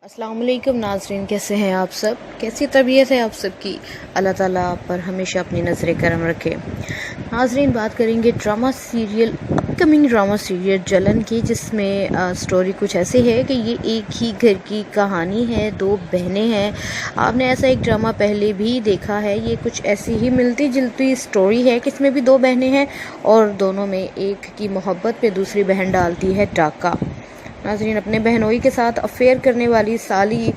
अस्सलाम वालेकुम नाज़रीन, कैसे हैं आप सब? कैसी तबीयत है आप सबकी? अल्लाह ताला आप पर हमेशा अपनी नज़र करम रखे। नाज़रीन, बात करेंगे drama serial, upcoming drama serial जलन की, जिसमें स्टोरी कुछ ऐसी है कि ये एक ही घर की कहानी है, दो बहनें हैं। आपने ऐसा एक ड्रामा पहले भी देखा है। ये कुछ ऐसी ही मिलती जुलती स्टोरी है कि इसमें भी दो बहनें हैं और दोनों में एक की मोहब्बत पे दूसरी बहन डालती है डाका। नाज़रीन, अपने बहनोई के साथ अफेयर करने वाली साली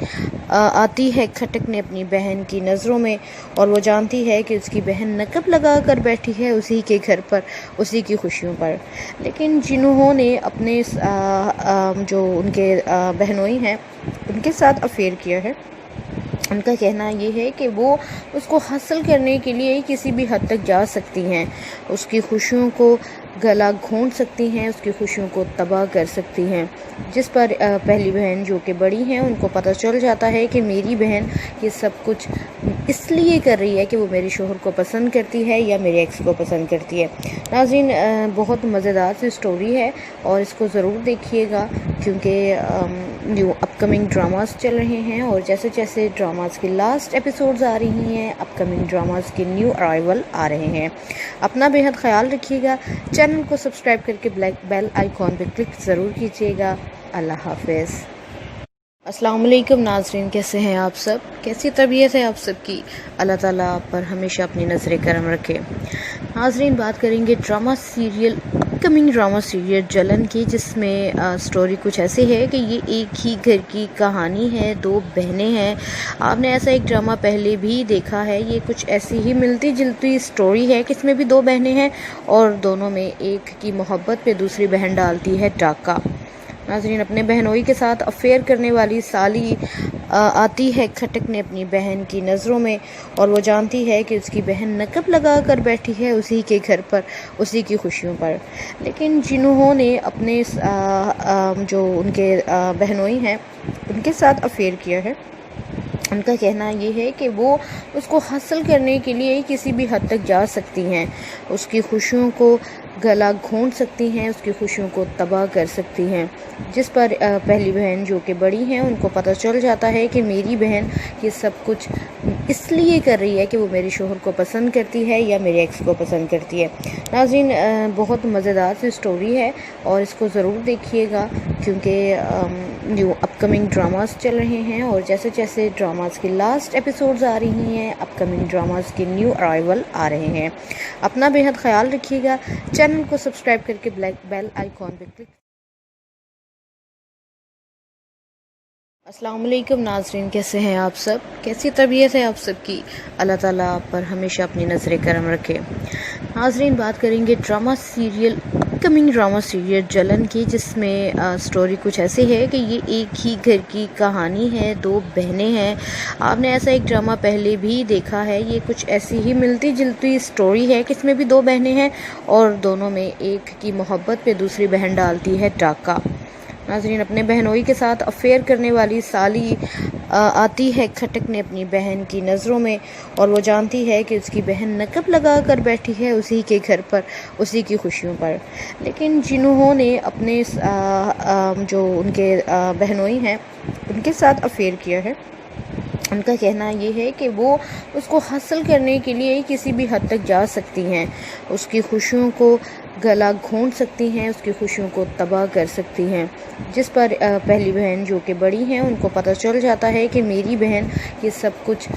आती है खटकने अपनी बहन की नज़रों में, और वो जानती है कि उसकी बहन नकब लगा कर बैठी है उसी के घर पर, उसी की खुशियों पर। लेकिन जिन्होंने अपने जो उनके बहनोई हैं उनके साथ अफेयर किया है, उनका कहना ये है कि वो उसको हासिल करने के लिए किसी भी हद तक जा सकती हैं, उसकी खुशियों को गला घोंट सकती हैं, उसकी खुशियों को तबाह कर सकती हैं। जिस पर पहली बहन जो कि बड़ी हैं, उनको पता चल जाता है कि मेरी बहन ये सब कुछ इसलिए कर रही है कि वो मेरे शोहर को पसंद करती है या मेरे एक्स को पसंद करती है। नाज़रीन, बहुत मज़ेदार सी स्टोरी है और इसको ज़रूर देखिएगा, क्योंकि न्यू अपकमिंग ड्रामास चल रहे हैं और जैसे जैसे ड्रामास की लास्ट एपिसोड्स आ रही हैं, अपकमिंग ड्रामास के न्यू अराइवल आ रहे हैं। अपना बेहद ख्याल रखिएगा। चैनल को सब्सक्राइब करके ब्लैक बेल आइकॉन पर क्लिक ज़रूर कीजिएगा। अल्लाह हाफिज़। अस्सलाम वालेकुम नाज़रीन, कैसे हैं आप सब? कैसी तबीयत है आप सबकी? अल्लाह ताला आप पर हमेशा अपनी नज़र करम रखे। नाज़रीन, बात करेंगे drama serial, upcoming drama serial जलन की, जिसमें स्टोरी कुछ ऐसी है कि ये एक ही घर की कहानी है, दो बहनें हैं। आपने ऐसा एक ड्रामा पहले भी देखा है। ये कुछ ऐसी ही मिलती जुलती स्टोरी है कि इसमें भी दो बहनें हैं और दोनों में एक की मोहब्बत पे दूसरी बहन डालती है डाका। नाज़रीन, अपने बहनोई के साथ अफेयर करने वाली साली आती है खटकने अपनी बहन की नज़रों में, और वो जानती है कि उसकी बहन नकब लगा कर बैठी है उसी के घर पर, उसी की खुशियों पर। लेकिन जिन्होंने अपने जो उनके बहनोई हैं उनके साथ अफेयर किया है, उनका कहना ये है कि वो उसको हासिल करने के लिए किसी भी हद तक जा सकती हैं, उसकी खुशियों को गला घोंट सकती हैं, उसकी खुशियों को तबाह कर सकती हैं। जिस पर पहली बहन जो कि बड़ी हैं, उनको पता चल जाता है कि मेरी बहन ये सब कुछ इसलिए कर रही है कि वो मेरे शोहर को पसंद करती है या मेरे एक्स को पसंद करती है। नाज़रीन, बहुत मज़ेदार सी स्टोरी है और इसको ज़रूर देखिएगा, क्योंकि न्यू अपकमिंग ड्रामास चल रहे हैं और जैसे जैसे ड्रामास की लास्ट एपिसोड्स आ रही हैं, अपकमिंग ड्रामास के न्यू अराइवल आ रहे हैं। अपना बेहद ख्याल रखिएगा। चैनल को सब्सक्राइब करके ब्लैक बेल आइकॉन पर क्लिक। अस्सलाम वालेकुम नाज़रीन, कैसे हैं आप सब? कैसी तबीयत है आप सबकी? अल्लाह ताला आप पर हमेशा अपनी नज़र करम रखे। नाज़रीन, बात करेंगे drama serial, upcoming drama serial जलन की, जिसमें स्टोरी कुछ ऐसी है कि ये एक ही घर की कहानी है, दो बहनें हैं। आपने ऐसा एक ड्रामा पहले भी देखा है। ये कुछ ऐसी ही मिलती जुलती स्टोरी है कि इसमें भी दो बहनें हैं और दोनों में एक की मोहब्बत पे दूसरी बहन डालती है डाका। नाज़रीन, अपने बहनोई के साथ अफेयर करने वाली साली आती है खटकने अपनी बहन की नज़रों में, और वो जानती है कि उसकी बहन नकब लगा कर बैठी है उसी के घर पर, उसी की खुशियों पर। लेकिन जिन्होंने अपने जो उनके बहनोई हैं उनके साथ अफेयर किया है, उनका कहना ये है कि वो उसको हासिल करने के लिए किसी भी हद तक जा सकती हैं, उसकी खुशियों को गला घोंट सकती हैं, उसकी खुशियों को तबाह कर सकती हैं। जिस पर पहली बहन जो कि बड़ी हैं, उनको पता चल जाता है कि मेरी बहन ये सब कुछ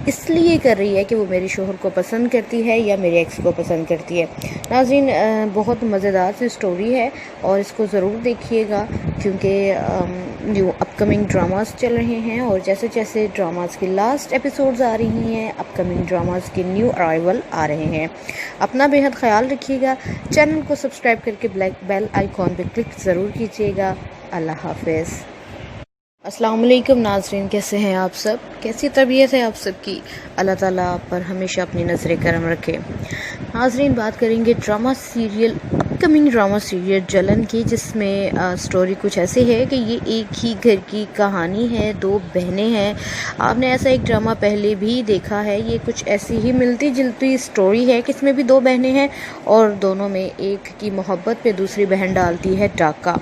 इसलिए कर रही है कि वो मेरे शोहर को पसंद करती है या मेरे एक्स को पसंद करती है। नाज़रीन, बहुत मज़ेदार सी स्टोरी है और इसको ज़रूर देखिएगा, क्योंकि न्यू अपकमिंग ड्रामास चल रहे हैं और जैसे जैसे ड्रामास की लास्ट एपिसोड्स आ रही हैं, अपकमिंग ड्रामास के न्यू अराइवल आ रहे हैं। अपना बेहद ख्याल रखिएगा। चैनल को सब्सक्राइब करके ब्लैक बेल आइकॉन पर क्लिक ज़रूर कीजिएगा। अल्लाह हाफिज़। अस्सलाम वालेकुम नाज़रीन, कैसे हैं आप सब? कैसी तबीयत है आप सबकी? अल्लाह ताला आप पर हमेशा अपनी नज़र करम रखे। नाज़रीन, बात करेंगे drama serial, upcoming drama serial जलन की, जिसमें स्टोरी कुछ ऐसी है कि ये एक ही घर की कहानी है, दो बहनें हैं। आपने ऐसा एक ड्रामा पहले भी देखा है। ये कुछ ऐसी ही मिलती जुलती स्टोरी है कि इसमें भी दो बहनें हैं और दोनों में एक की मोहब्बत पे दूसरी बहन डालती है डाका।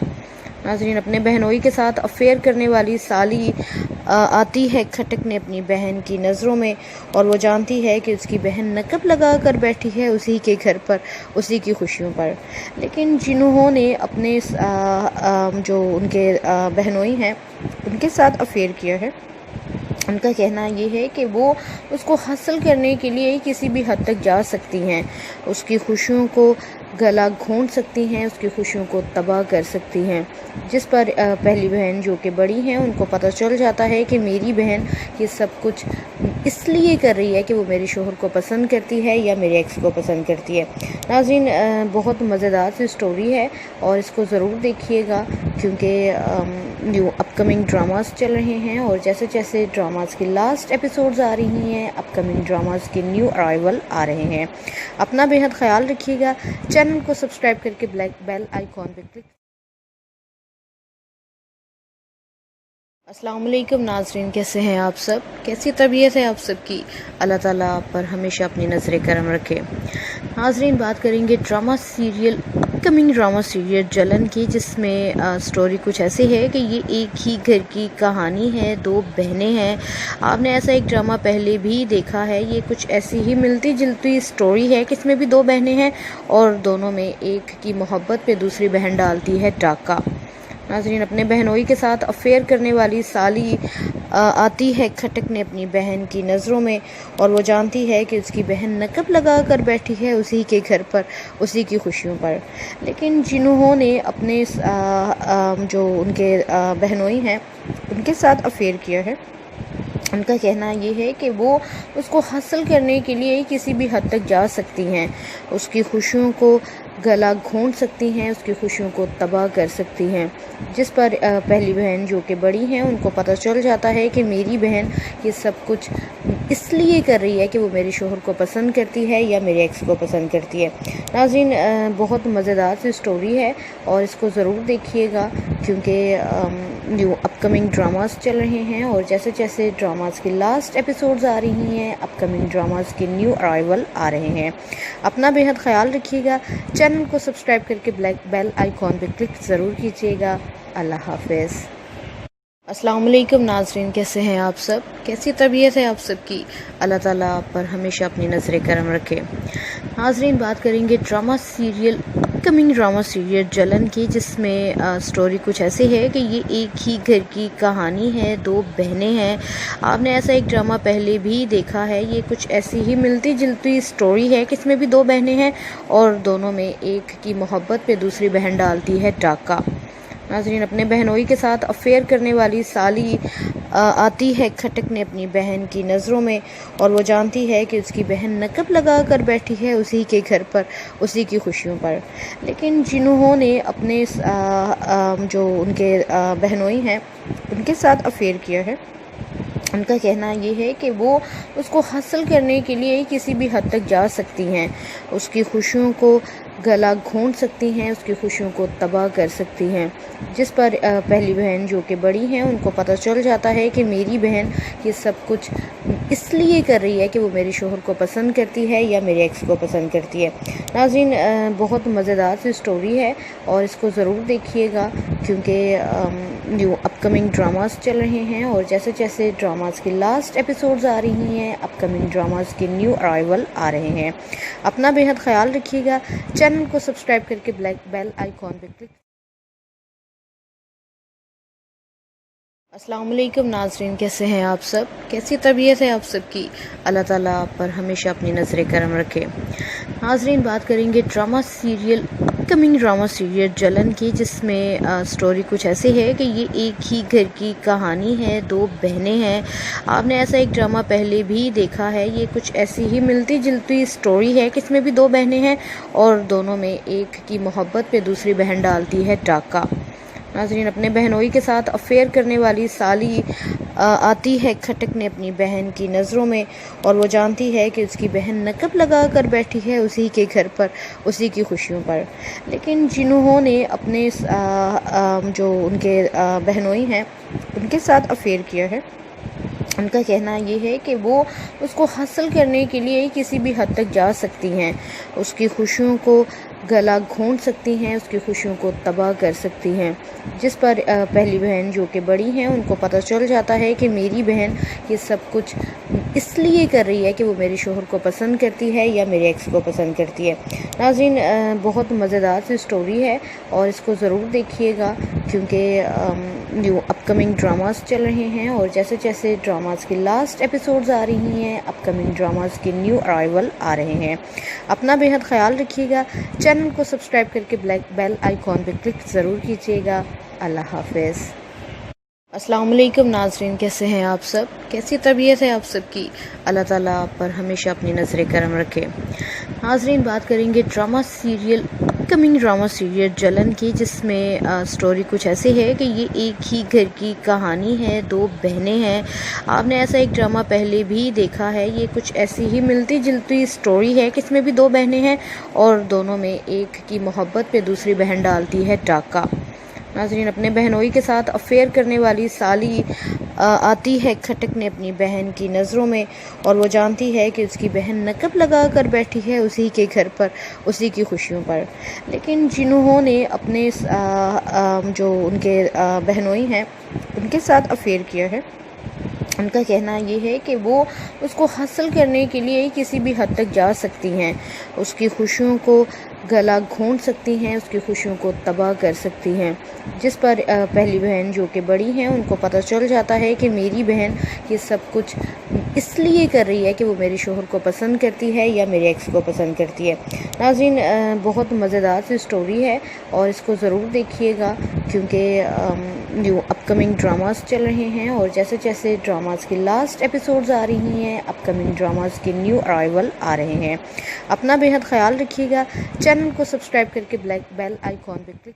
नाज़रीन, अपने बहनोई के साथ अफेयर करने वाली साली आती है खटकने अपनी बहन की नज़रों में, और वो जानती है कि उसकी बहन नक़ब लगा कर बैठी है उसी के घर पर, उसी की खुशियों पर। लेकिन जिन्होंने अपने जो उनके बहनोई हैं उनके साथ अफेयर किया है, उनका कहना ये है कि वो उसको हासिल करने के लिए किसी भी हद तक जा सकती हैं, उसकी खुशियों को गला घोंट सकती हैं, उसकी खुशियों को तबाह कर सकती हैं। जिस पर पहली बहन जो कि बड़ी हैं उनको पता चल जाता है कि मेरी बहन ये सब कुछ इसलिए कर रही है कि वो मेरे शोहर को पसंद करती है या मेरे एक्स को पसंद करती है। नाज़रीन, बहुत मज़ेदार सी स्टोरी है और इसको ज़रूर देखिएगा, क्योंकि न्यू अपकमिंग ड्रामास चल रहे हैं और जैसे जैसे ड्रामास की लास्ट एपिसोड्स आ रही हैं, अपकमिंग ड्रामास के न्यू अराइवल आ रहे हैं। अपना बेहद ख्याल रखिएगा। चैनल को सब्सक्राइब करके ब्लैक बेल आइकॉन पर क्लिक। अस्सलाम वालेकुम नाज़रीन, कैसे हैं आप सब? कैसी तबीयत है आप सबकी? अल्लाह ताला आप पर हमेशा अपनी नज़र करम रखे। नाज़रीन, बात करेंगे drama serial, upcoming drama serial जलन की, जिसमें स्टोरी कुछ ऐसी है कि ये एक ही घर की कहानी है, दो बहनें हैं। आपने ऐसा एक ड्रामा पहले भी देखा है। ये कुछ ऐसी ही मिलती जुलती स्टोरी है कि इसमें भी दो बहनें हैं और दोनों में एक की मोहब्बत पे दूसरी बहन डालती है डाका। नाज़रीन, अपने बहनोई के साथ अफेयर करने वाली साली आती है खटकने अपनी बहन की नज़रों में, और वो जानती है कि उसकी बहन नक़ब लगा कर बैठी है उसी के घर पर, उसी की खुशियों पर। लेकिन जिन्होंने अपने जो उनके बहनोई हैं उनके साथ अफेयर किया है, उनका कहना ये है कि वो उसको हासिल करने के लिए किसी भी हद तक जा सकती हैं, उसकी खुशियों को गला घोंट सकती हैं, उसकी खुशियों को तबाह कर सकती हैं। जिस पर पहली बहन जो कि बड़ी हैं उनको पता चल जाता है कि मेरी बहन ये सब कुछ इसलिए कर रही है कि वो मेरे शोहर को पसंद करती है या मेरे एक्स को पसंद करती है। नाज़रीन, बहुत मज़ेदार सी स्टोरी है और इसको ज़रूर देखिएगा, क्योंकि न्यू अपकमिंग ड्रामास चल रहे हैं और जैसे जैसे ड्रामास की लास्ट एपिसोड्स आ रही हैं, अपकमिंग ड्रामास के न्यू अराइवल आ रहे हैं। अपना बेहद ख्याल रखिएगा। चैनल को सब्सक्राइब करके ब्लैक बेल आइकॉन पर क्लिक ज़रूर कीजिएगा। अल्लाह हाफिज़। अस्सलाम वालेकुम नाज़रीन, कैसे हैं आप सब? कैसी तबीयत है आप सबकी? अल्लाह ताला आप पर हमेशा अपनी नज़र करम रखे। नाज़रीन, बात करेंगे drama serial, upcoming drama serial जलन की, जिसमें स्टोरी कुछ ऐसी है कि ये एक ही घर की कहानी है, दो बहनें हैं। आपने ऐसा एक ड्रामा पहले भी देखा है। ये कुछ ऐसी ही मिलती जुलती स्टोरी है कि इसमें भी दो बहनें हैं और दोनों में एक की मोहब्बत पे दूसरी बहन डालती है डाका। नाज़रीन, अपने बहनोई के साथ अफेयर करने वाली साली आती है खटकने अपनी बहन की नज़रों में, और वो जानती है कि उसकी बहन नक़ब लगा कर बैठी है उसी के घर पर, उसी की खुशियों पर। लेकिन जिन्होंने अपने जो उनके बहनोई हैं उनके साथ अफेयर किया है, उनका कहना ये है कि वो उसको हासिल करने के लिए किसी भी हद तक जा सकती हैं, उसकी खुशियों को गला घोंट सकती हैं, उसकी खुशियों को तबाह कर सकती हैं। जिस पर पहली बहन जो कि बड़ी हैं उनको पता चल जाता है कि मेरी बहन ये सब कुछ इसलिए कर रही है कि वो मेरे शोहर को पसंद करती है या मेरे एक्स को पसंद करती है। नाज़रीन, बहुत मज़ेदार सी स्टोरी है और इसको ज़रूर देखिएगा, क्योंकि न्यू अपकमिंग ड्रामास चल रहे हैं और जैसे जैसे ड्रामास की लास्ट एपिसोड्स आ रही हैं, अपकमिंग ड्रामास के न्यू अराइवल आ रहे हैं। अपना बेहद ख्याल रखिएगा। चैनल को सब्सक्राइब करके ब्लैक बेल आइकॉन पर क्लिक। अस्सलाम वालेकुम नाज़रीन, कैसे हैं आप सब? कैसी तबीयत है आप सबकी? अल्लाह ताला आप पर हमेशा अपनी नज़र करम रखे। नाज़रीन, बात करेंगे drama serial, upcoming drama serial जलन की, जिसमें स्टोरी कुछ ऐसी है कि ये एक ही घर की कहानी है, दो बहनें हैं। आपने ऐसा एक ड्रामा पहले भी देखा है। ये कुछ ऐसी ही मिलती जुलती स्टोरी है कि इसमें भी दो बहनें हैं और दोनों में एक की मोहब्बत पे दूसरी बहन डालती है डाका। नाज़रीन, अपने बहनोई के साथ अफेयर करने वाली साली आती है खटकने अपनी बहन की नज़रों में, और वो जानती है कि उसकी बहन नक़ब लगा कर बैठी है उसी के घर पर, उसी की खुशियों पर। लेकिन जिन्होंने अपने जो उनके बहनोई हैं उनके साथ अफेयर किया है, उनका कहना ये है कि वो उसको हासिल करने के लिए किसी भी हद तक जा सकती हैं, उसकी खुशियों को गला घोंट सकती हैं, उसकी खुशियों को तबाह कर सकती हैं। जिस पर पहली बहन जो कि बड़ी हैं उनको पता चल जाता है कि मेरी बहन ये सब कुछ इसलिए कर रही है कि वो मेरे शोहर को पसंद करती है या मेरे एक्स को पसंद करती है। नाज़रीन, बहुत मज़ेदार सी स्टोरी है और इसको ज़रूर देखिएगा क्योंकि न्यू अपकमिंग ड्रामास चल रहे हैं और जैसे जैसे ड्रामास की लास्ट एपिसोड्स आ रही हैं, अपकमिंग ड्रामास के न्यू अराइवल आ रहे हैं। अपना बेहद ख्याल रखिएगा। चैनल को सब्सक्राइब करके ब्लैक बेल आइकॉन पर क्लिक ज़रूर कीजिएगा। अल्लाह हाफ़िज़। अस्सलाम वालेकुम नाज़रीन, कैसे हैं आप सब? कैसी तबीयत है आप सब की? अल्लाह ताला आप पर हमेशा अपनी नज़र करम रखे। नाज़रीन, बात करेंगे drama serial upcoming drama serial जलन की, जिसमें स्टोरी कुछ ऐसी है कि ये एक ही घर की कहानी है, दो बहनें हैं। आपने ऐसा एक ड्रामा पहले भी देखा है। ये कुछ ऐसी ही मिलती जुलती स्टोरी है कि इसमें भी दो बहनें हैं और दोनों में एक की मोहब्बत पे दूसरी बहन डालती है डाका। नाज़रीन, अपने बहनोई के साथ अफेयर करने वाली साली आती है खटकने अपनी बहन की नज़रों में और वो जानती है कि उसकी बहन नक़ब लगा कर बैठी है उसी के घर पर, उसी की खुशियों पर। लेकिन जिन्होंने अपने जो उनके बहनोई हैं उनके साथ अफेयर किया है, उनका कहना ये है कि वो उसको हासिल करने के लिए किसी भी हद तक जा सकती हैं, उसकी खुशियों को गला घोंट सकती हैं, उसकी खुशियों को तबाह कर सकती हैं। जिस पर पहली बहन जो कि बड़ी हैं उनको पता चल जाता है कि मेरी बहन ये सब कुछ इसलिए कर रही है कि वो मेरे शोहर को पसंद करती है या मेरे एक्स को पसंद करती है। नाज़रीन, बहुत मज़ेदार सी स्टोरी है और इसको ज़रूर देखिएगा क्योंकि न्यू अपकमिंग ड्रामास चल रहे हैं और जैसे जैसे ड्रामास की लास्ट एपिसोड्स आ रही हैं, अपकमिंग ड्रामास के न्यू अराइवल आ रहे हैं। अपना बेहद ख्याल रखिएगा। चैनल को सब्सक्राइब करके ब्लैक बेल आइकॉन पर क्लिक